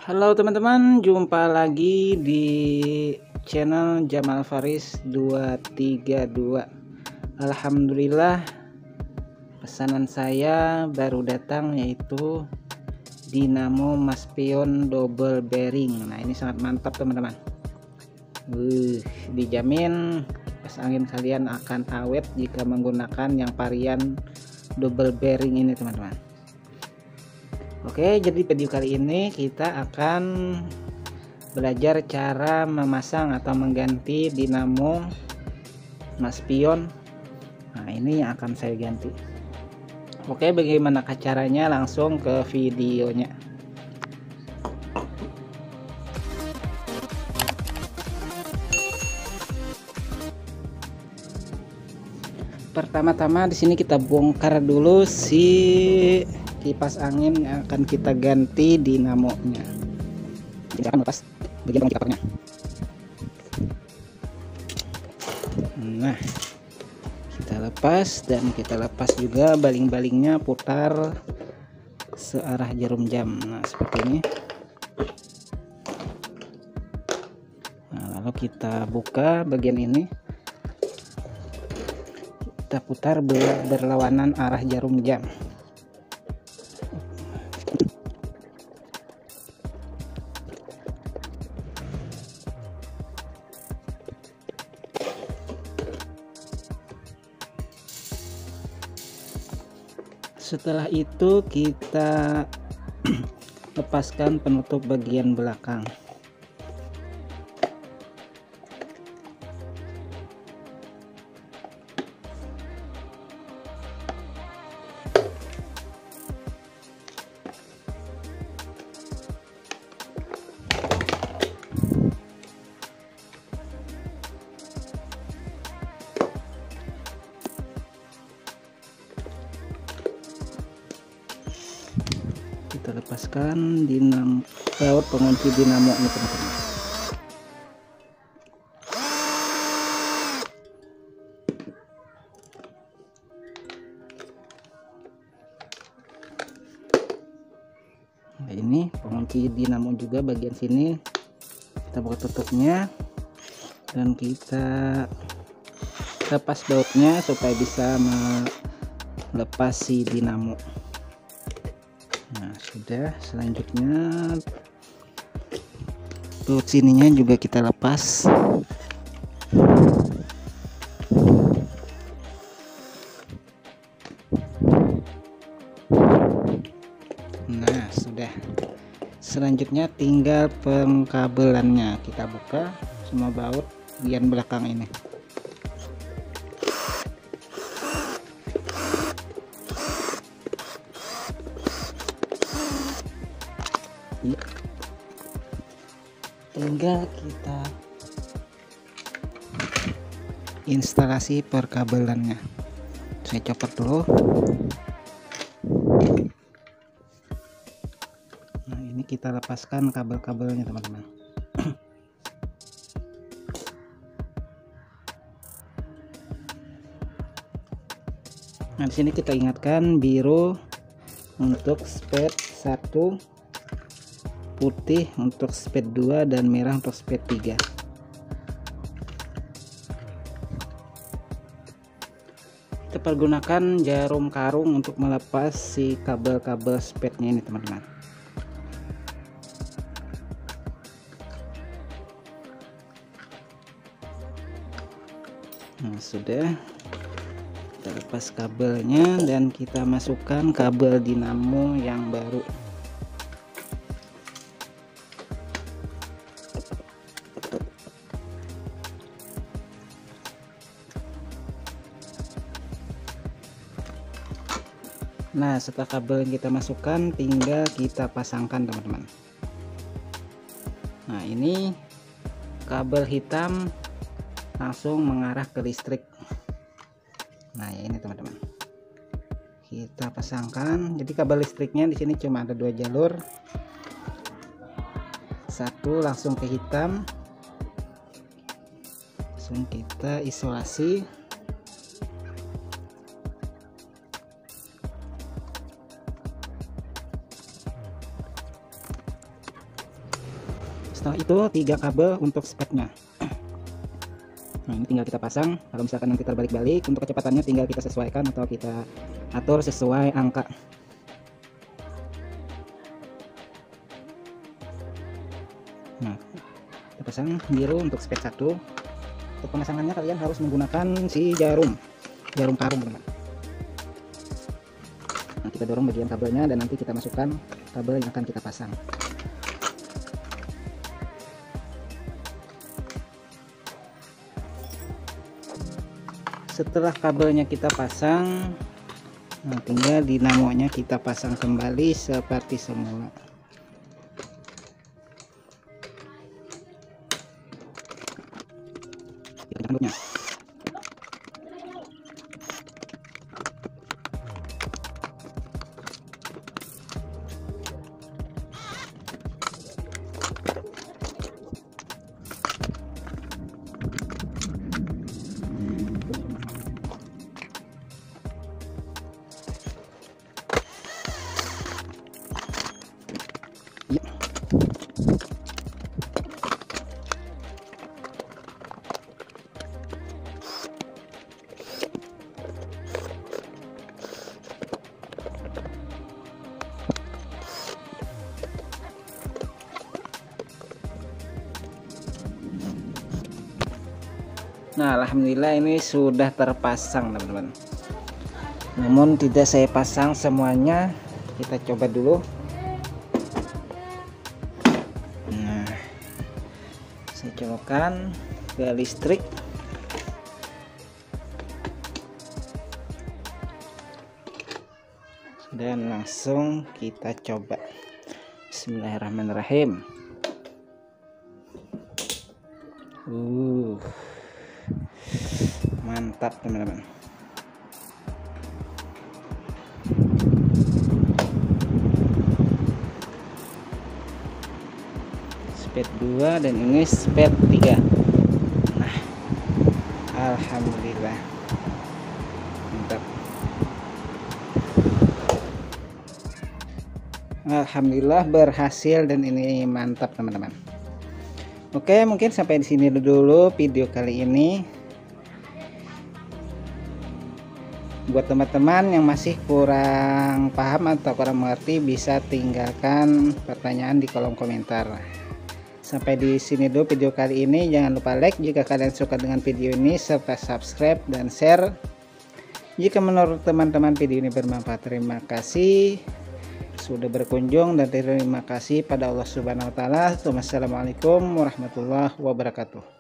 Halo teman-teman, jumpa lagi di channel Jamal Faris 232. Alhamdulillah, pesanan saya baru datang, yaitu dinamo Maspion double bearing. Nah, ini sangat mantap teman-teman. Dijamin kipas angin kalian akan awet jika menggunakan yang varian double bearing ini teman-teman. Oke, jadi video kali ini kita akan belajar cara memasang atau mengganti dinamo Maspion. Nah, ini yang akan saya ganti. Oke, bagaimana caranya? Langsung ke videonya. Pertama-tama di sini kita bongkar dulu si kipas angin yang akan kita ganti dinamonya. Kita akan lepas bagian covernya. Nah, kita lepas, dan kita lepas juga baling-balingnya, putar searah jarum jam. Nah, seperti ini. Nah, lalu kita buka bagian ini, kita putar berlawanan arah jarum jam. Setelah itu kita lepaskan penutup bagian belakang. Kita lepaskan baut pengunci dinamo ini teman-teman. Nah, ini pengunci dinamo juga bagian sini. Kita buka tutupnya dan kita lepas bautnya supaya bisa melepas si dinamo. Nah, sudah. Selanjutnya baut sininya juga kita lepas. Nah, sudah. Selanjutnya tinggal pengkabelannya. Kita buka semua baut bagian belakang ini. Tinggal kita instalasi perkabelannya. Saya copot dulu. Nah, ini kita lepaskan kabel-kabelnya teman-teman. Nah, di sini kita ingatkan biru untuk speed 1, putih untuk speed 2, dan merah untuk speed 3. Kita pergunakan jarum karung untuk melepas si kabel-kabel speednya ini teman-teman. Nah, sudah. Kita lepas kabelnya dan kita masukkan kabel dinamo yang baru. Nah, setelah kabel yang kita masukkan, tinggal kita pasangkan teman-teman. Nah, ini kabel hitam langsung mengarah ke listrik. Nah, ini teman-teman, kita pasangkan. Jadi kabel listriknya di sini cuma ada 2 jalur. Satu langsung ke hitam, langsung kita isolasi. Setelah itu 3 kabel untuk speknya. Nah, ini tinggal kita pasang. Kalau misalkan nanti terbalik-balik, untuk kecepatannya tinggal kita sesuaikan atau kita atur sesuai angka. Nah, kita pasang biru untuk spek 1. Untuk pemasangannya kalian harus menggunakan si jarum karung, teman-teman. Nah, kita dorong bagian kabelnya dan nanti kita masukkan kabel yang akan kita pasang. Setelah kabelnya kita pasang, nah tinggal dinamonya kita pasang kembali seperti semula. Nah, alhamdulillah ini sudah terpasang, teman-teman. Namun tidak saya pasang semuanya, kita coba dulu. Nah, saya colokkan ke listrik. Dan langsung kita coba. Bismillahirrahmanirrahim. Mantap, teman-teman. Speed 2 dan ini speed 3. Nah, alhamdulillah mantap. Alhamdulillah berhasil dan ini mantap, teman-teman. Oke, mungkin sampai di sini dulu video kali ini. Buat teman-teman yang masih kurang paham atau kurang mengerti, bisa tinggalkan pertanyaan di kolom komentar. Sampai di sini dulu video kali ini. Jangan lupa like jika kalian suka dengan video ini, serta subscribe dan share jika menurut teman-teman video ini bermanfaat. Terima kasih sudah berkunjung dan terima kasih pada Allah Subhanahu wa taala. Wassalamualaikum warahmatullahi wabarakatuh.